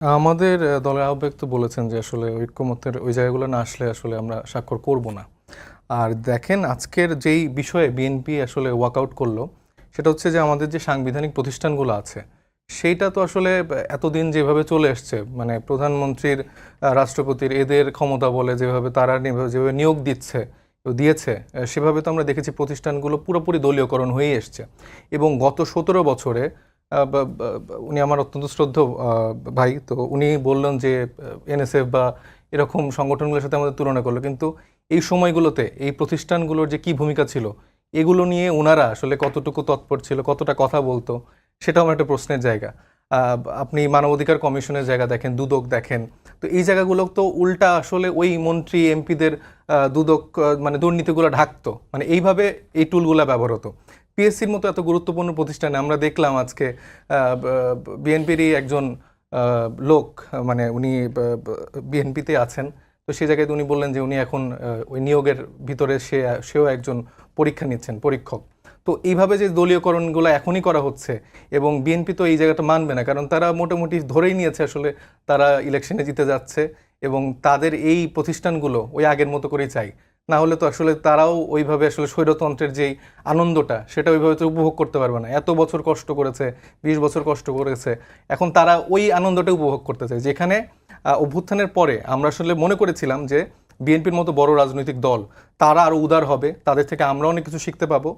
আমাদের দলের আহ্বায়ক তো বলেছেন যে আসলে ঐক্যমত্যের ওই জায়গাগুলো না আসলে আসলে আমরা স্বাক্ষর করব না। আর দেখেন আজকের যেই বিষয়ে বিএনপি আসলে ওয়াকআউট করলো সেটা হচ্ছে যে আমাদের যে সাংবিধানিক প্রতিষ্ঠানগুলো আছে সেইটা তো আসলে এতদিন যেভাবে চলে আসছে, মানে প্রধানমন্ত্রীর, রাষ্ট্রপতির এদের ক্ষমতা বলে যেভাবে তারা যেভাবে নিয়োগ দিয়েছে, সেভাবে তো আমরা দেখেছি প্রতিষ্ঠানগুলো পুরোপুরি দলীয়করণ হয়ে এসছে। এবং গত 17 বছরে উনি আমার অত্যন্ত শ্রদ্ধেয় ভাই, তো উনি বললেন যে এনএসএফ বা এরকম সংগঠনগুলোর সাথে আমাদের তুলনা করলো, কিন্তু এই সময়গুলোতে এই প্রতিষ্ঠানগুলোর যে কি ভূমিকা ছিল এগুলো নিয়ে ওনারা আসলে কতটুকু তৎপর ছিল, কতটা কথা বলতো, সেটাও আমার একটা প্রশ্নের জায়গা। আপনি মানবাধিকার কমিশনের জায়গা দেখেন, দুদক দেখেন, তো এই জায়গাগুলো তো উল্টা আসলে ওই মন্ত্রী এমপিদের দুদক মানে দুর্নীতিগুলো ঢাকতো, মানে এইভাবে এই টুলগুলো ব্যবহার হতো। পিএসসির মতো এত গুরুত্বপূর্ণ প্রতিষ্ঠানে আমরা দেখলাম আজকে বিএনপিরই একজন লোক, মানে উনি বিএনপিতে আছেন, তো সেই জায়গায় উনি বললেন যে উনি এখন ওই নিয়োগের ভিতরে সেও একজন পরীক্ষা নিচ্ছেন, পরীক্ষক। তো এইভাবে যে দলীয়করণগুলো এখনই করা হচ্ছে, এবং বিএনপি তো এই জায়গাটা মানবে না, কারণ তারা মোটামুটি ধরেই নিয়েছে আসলে তারা ইলেকশনে জিতে যাচ্ছে, এবং তাদের এই প্রতিষ্ঠানগুলো ওই আগের মতো করেই চাই। না হলে তো আসলে তারাও ওইভাবে আসলে স্বৈরতন্ত্রের যেই আনন্দটা সেটা ওইভাবে তো উপভোগ করতে পারবে না। এত বছর কষ্ট করেছে, 20 বছর কষ্ট করেছে, এখন তারা ওই আনন্দটা উপভোগ করতে চায়, যেখানে অভ্যুত্থানের পরে আমরা আসলে মনে করেছিলাম যে বিএনপির মতো বড় রাজনৈতিক দল তারা আরও উদার হবে, তাদের থেকে আমরা অনেক কিছু শিখতে পাবো।